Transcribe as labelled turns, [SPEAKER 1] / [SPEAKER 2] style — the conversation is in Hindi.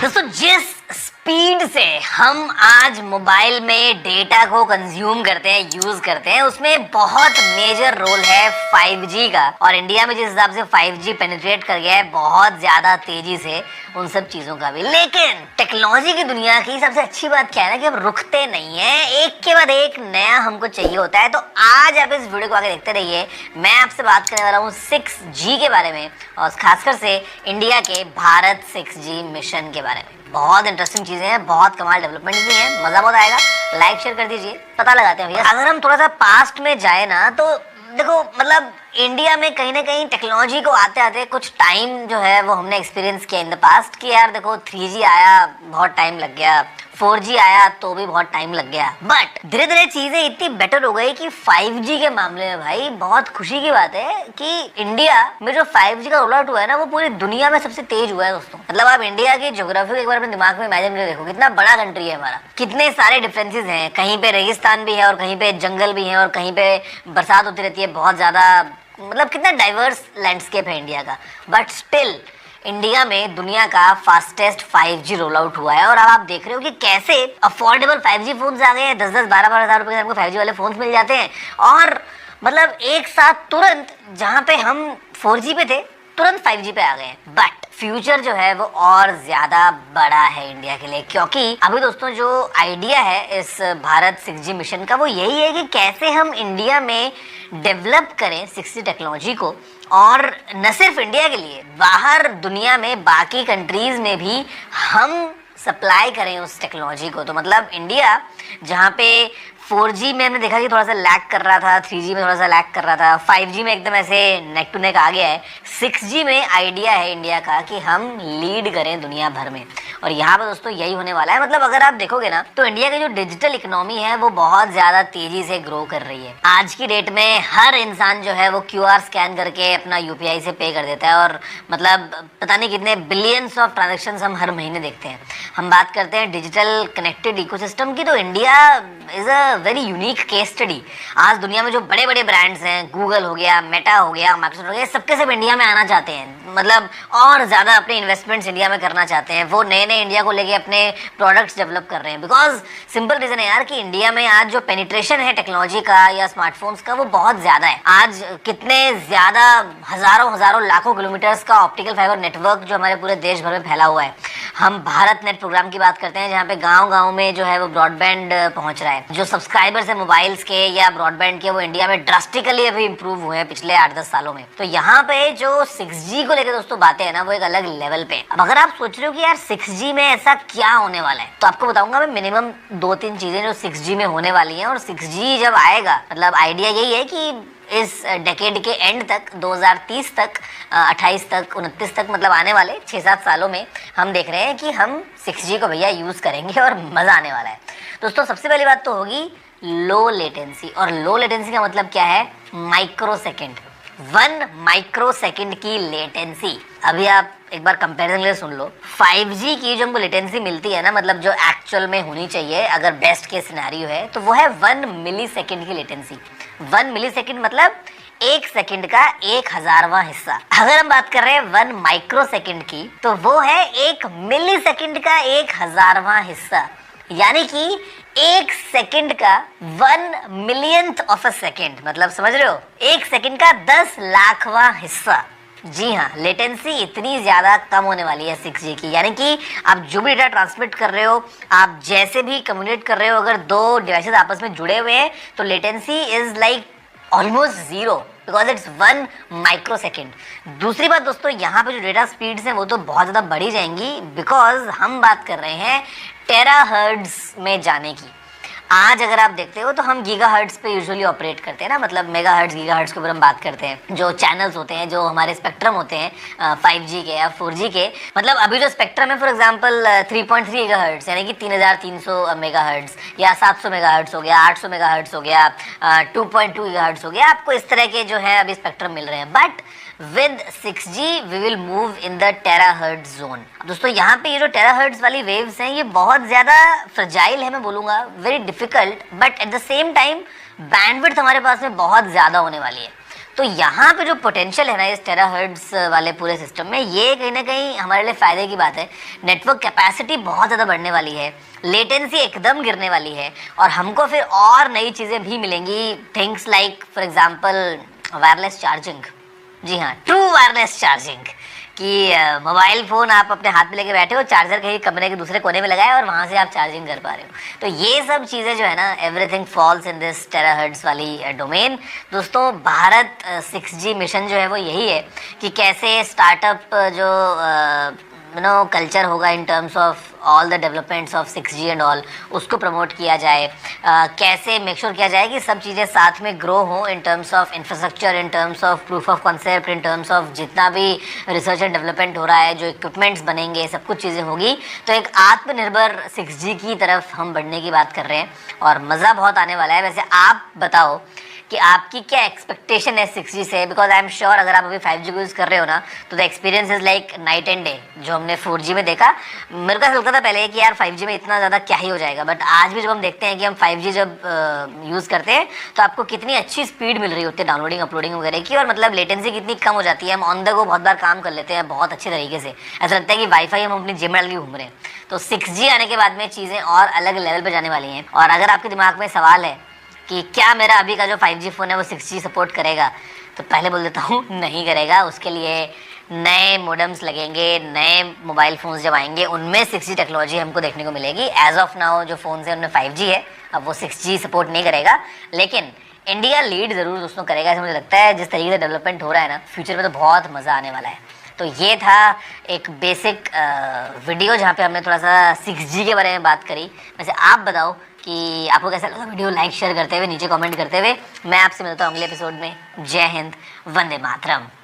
[SPEAKER 1] दोस्तों जिस स्पीड से हम आज मोबाइल में डेटा को कंज्यूम करते हैं, यूज करते हैं, उसमें बहुत मेजर रोल है 5G का। और इंडिया में जिस हिसाब से 5G पेनिट्रेट कर गया है बहुत ज्यादा तेजी से, उन सब चीजों का भी। लेकिन टेक्नोलॉजी की दुनिया की सबसे अच्छी बात क्या है ना कि हम रुकते नहीं है, एक के बाद एक नया हमको चाहिए होता है। तो आज आप इस वीडियो को आगे देखते रहिए। मैं आपसे बात करने वाला हूँ 6G के बारे में और खासकर से इंडिया के भारत 6G मिशन के बारे में। बहुत इंटरेस्टिंग चीजें हैं, बहुत कमाल डेवलपमेंट भी है, मजा बहुत आएगा। लाइक शेयर कर दीजिए, पता लगाते हैं भैया। अगर हम थोड़ा सा पास्ट में जाए ना तो देखो मतलब इंडिया में कहीं ना कहीं टेक्नोलॉजी को आते आते कुछ टाइम जो है वो हमने एक्सपीरियंस किया इन द पास्ट कि यार देखो 3G आया बहुत टाइम लग गया, 4G आया तो भी बहुत टाइम लग गया, बट धीरे धीरे चीजें इतनी बेटर हो गई कि 5G के मामले में भाई बहुत खुशी की बात है कि इंडिया में जो 5G का रोल आउट हुआ है ना वो पूरी दुनिया में सबसे तेज हुआ है दोस्तों। मतलब आप इंडिया की ज्योग्राफी एक बार अपने दिमाग में इमेजिन करके देखो, कितना बड़ा कंट्री है हमारा, कितने सारे डिफरेंसेस हैं। कहीं पे रेगिस्तान भी है और कहीं पे जंगल भी है और कहीं पे बरसात होती रहती है बहुत ज्यादा, मतलब कितना डाइवर्स लैंडस्केप है इंडिया का। बट स्टिल इंडिया में दुनिया का फास्टेस्ट 5G रोल आउट हुआ है। और अब आप देख रहे हो कि कैसे अफोर्डेबल 5G फोन्स आ गए हैं। 10-10, 12-12 हज़ार रुपए के आपको 5G वाले फोन्स मिल जाते हैं और मतलब एक साथ तुरंत जहां पे हम 4G पे थे तुरंत 5G पे आ गए हैं। बट फ्यूचर जो है वो और ज्यादा बड़ा है इंडिया के लिए, क्योंकि अभी दोस्तों जो आइडिया है इस भारत 6G मिशन का वो यही है कि कैसे हम इंडिया में डेवलप करें 6G टेक्नोलॉजी को, और न सिर्फ इंडिया के लिए, बाहर दुनिया में बाकी कंट्रीज में भी हम सप्लाई करें उस टेक्नोलॉजी को। तो मतलब इंडिया जहाँ पे 4G में हमने देखा कि थोड़ा सा लैग कर रहा था, 3G में थोड़ा सा लैग कर रहा था, 5G में एकदम ऐसे नेक टू नेक आ गया है, 6G में आइडिया है इंडिया का कि हम लीड करें दुनिया भर में। और यहाँ पर दोस्तों यही होने वाला है। मतलब अगर आप देखोगे ना तो इंडिया की जो डिजिटल इकोनॉमी है वो बहुत ज्यादा तेजी से ग्रो कर रही है। आज की डेट में हर इंसान जो है वो QR स्कैन करके अपना UPI से पे कर देता है और मतलब पता नहीं कितने बिलियंस ऑफ ट्रांजेक्शन हम हर महीने देखते हैं। हम बात करते हैं डिजिटल कनेक्टेड इकोसिस्टम की, तो India is a very unique case study. आज दुनिया में जो बड़े बड़े ब्रांड्स हैं, गूगल हो गया, मेटा हो गया, माइक्रोसॉफ्ट हो गया, सबके सब इंडिया में आना चाहते हैं। मतलब और ज्यादा अपने इन्वेस्टमेंट्स इंडिया में करना चाहते हैं। वो नए नए इंडिया को लेके अपने प्रोडक्ट्स डेवलप कर रहे हैं। बिकॉज सिंपल रीजन है यार कि इंडिया में आज जो पेनिट्रेशन है टेक्नोलॉजी का या स्मार्टफोन्स का वो बहुत ज्यादा है। आज कितने ज्यादा हजारों लाखों किलोमीटर्स का ऑप्टिकल फाइबर नेटवर्क जो हमारे पूरे देश भर में फैला हुआ है। हम भारत नेट प्रोग्राम की बात करते हैं जहाँ पे गांव गांव में जो है वो ब्रॉडबैंड पहुंच रहा है। जो सब्सक्राइबर्स है मोबाइल्स के या ब्रॉडबैंड के वो इंडिया में ड्रास्टिकली अभी इंप्रूव हुए हैं पिछले 8-10 सालों में। तो यहाँ पे जो 6G को लेकर दोस्तों बातें है ना वो एक अलग लेवल पे। अब अगर आप सोच रहे हो कि यार 6G में ऐसा क्या होने वाला है, तो आपको बताऊंगा मैं मिनिमम 2-3 चीजें जो 6G में होने वाली हैं। और 6G जब आएगा मतलब आइडिया यही है कि इस डेकेड के एंड तक 2030 तक 28 तक 29 तक मतलब आने वाले 6-7 सालों में हम देख रहे हैं कि हम 6G को भैया यूज करेंगे और मजा आने वाला है। दोस्तों सबसे पहली बात तो होगी लो लेटेंसी। और लो लेटेंसी का मतलब क्या है? माइक्रो सेकेंड, 1 माइक्रो सेकेंड की लेटेंसी। अभी आप एक बार कंपैरिजन के लिए सुन लो। 5G की जो हमको लेटेंसी मिलती है ना, मतलब जो एक्चुअल में होनी चाहिए अगर बेस्ट केस सिनेरियो है, तो वो है 1 मिली सेकेंड की लेटेंसी। 1 मिली सेकेंड मतलब 1 सेकेंड का 1000वां हिस्सा। अगर हम बात कर रहे हैं 1 माइक्रो सेकेंड की, तो वो है 1 मिली सेकेंड का 1000वां हिस्सा। यानी कि 1 सेकेंड का 1 मिलियंथ ऑफ अ सेकेंड, मतलब समझ रहे हो, 1 सेकेंड का 10 लाखवां हिस्सा। जी हाँ, लेटेंसी इतनी ज्यादा कम होने वाली है 6G की। यानी कि आप जो भी डेटा ट्रांसमिट कर रहे हो, आप जैसे भी कम्युनिकेट कर रहे हो, अगर 2 डिवाइसेस आपस में जुड़े हुए हैं तो latency is like almost zero, because it's 1 micro second. दूसरी बात दोस्तों, यहाँ पे जो डेटा स्पीड्स हैं वो तो बहुत ज़्यादा बढ़ी जाएंगी, बिकॉज हम बात कर रहे हैं टेराहर्ट्ज में जाने की। आज अगर आप देखते हो तो हम गीगाहर्ट्ज पे यूजुअली ऑपरेट करते हैं ना, मतलब मेगाहर्ट्ज गीगाहर्ट्ज के ऊपर हम बात करते हैं। जो चैनल्स होते हैं, जो हमारे स्पेक्ट्रम होते हैं 5G के या 4G के, मतलब अभी जो स्पेक्ट्रम है फॉर एग्जांपल 3.3 गीगाहर्ट्ज यानी कि 3300 मेगाहर्ट्ज या 700 मेगाहर्ट्ज हो गया, 800 मेगाहर्ट्ज हो गया, 2.2 गीगाहर्ट्ज हो गया। आपको इस तरह के जो है अभी स्पेक्ट्रम मिल रहे हैं। But with 6G we will move in the terahertz zone. दोस्तों यहाँ पे ये जो टेराहर्ट्ज वाली वेव्स हैं ये बहुत ज्यादा फ्रजाइल है, मैं बोलूँगा very difficult, but at the same time bandwidth हमारे पास में बहुत ज्यादा होने वाली है। तो यहाँ पे जो पोटेंशियल है ना इस टेराहर्ट्ज वाले पूरे सिस्टम में, ये कहीं ना कहीं हमारे लिए फ़ायदे की बात है। नेटवर्क कैपेसिटी बहुत ज़्यादा बढ़ने वाली है, लेटेंसी एकदम गिरने वाली है, और हमको फिर और नई चीज़ें भी मिलेंगी। Things like for example wireless charging. जी हाँ, ट्रू वायरलेस चार्जिंग, कि मोबाइल फ़ोन आप अपने हाथ में लेके बैठे हो, चार्जर कहीं कमरे के दूसरे कोने में लगाए और वहाँ से आप चार्जिंग कर पा रहे हो। तो ये सब चीज़ें जो है ना, everything falls in this terahertz वाली डोमेन। दोस्तों, भारत 6G मिशन जो है वो यही है कि कैसे स्टार्टअप जो कल्चर होगा in terms of all the developments of 6G and all, उसको प्रमोट किया जाए। कैसे मेक श्योर किया जाए कि सब चीज़ें साथ में ग्रो हों in terms of infrastructure, in terms of proof of concept, in terms of जितना भी रिसर्च एंड डेवलपमेंट हो रहा है, जो इक्विपमेंट्स बनेंगे, सब कुछ चीज़ें होगी। तो एक आत्मनिर्भर 6G की तरफ हम बढ़ने की बात कर रहे हैं और मज़ा बहुत आने वाला है। वैसे आप बताओ कि आपकी क्या एक्सपेक्टेशन है 6G से, बिकॉज आई एम श्योर अगर आप अभी 5G को यूज़ कर रहे हो ना, तो the experience is like night and day. जो हमने 4G में देखा, मेरे को ऐसा लगता था पहले कि यार 5G में इतना ज़्यादा क्या ही हो जाएगा, बट आज भी जब हम देखते हैं कि हम 5G जब यूज़ करते हैं तो आपको कितनी अच्छी स्पीड मिल रही होती है डाउनलोडिंग अपलोडिंग वगैरह की, और मतलब लेटेंसी कितनी कम हो जाती है। हम ऑन द गो बहुत बार काम कर लेते हैं बहुत अच्छे तरीके से, ऐसा लगता है कि वाईफाई हम अपनी जेब में डाल के घूम रहे हैं। तो 6G आने के बाद में चीज़ें और अलग लेवल पर जाने वाली हैं। और अगर आपके दिमाग में सवाल है कि क्या मेरा अभी का जो 5G फ़ोन है वो 6G सपोर्ट करेगा, तो पहले बोल देता हूँ नहीं करेगा। उसके लिए नए मोडेम्स लगेंगे, नए मोबाइल फ़ोन्स जब आएंगे उनमें 6G टेक्नोलॉजी हमको देखने को मिलेगी। एज ऑफ नाउ जो फ़ोन्स हैं उनमें 5G है, अब वो 6G सपोर्ट नहीं करेगा, लेकिन इंडिया लीड ज़रूर दोस्तों करेगा, ऐसा मुझे लगता है। जिस तरीके से डेवलपमेंट हो रहा है ना, फ्यूचर में तो बहुत मज़ा आने वाला है। तो ये था एक बेसिक वीडियो जहाँ पे हमने थोड़ा सा 6G के बारे में बात करी। वैसे आप बताओ कि आपको कैसा लगा वीडियो, लाइक शेयर करते हुए, नीचे कमेंट करते हुए। मैं आपसे मिलता हूँ अगले एपिसोड में। जय हिंद, वंदे मातरम।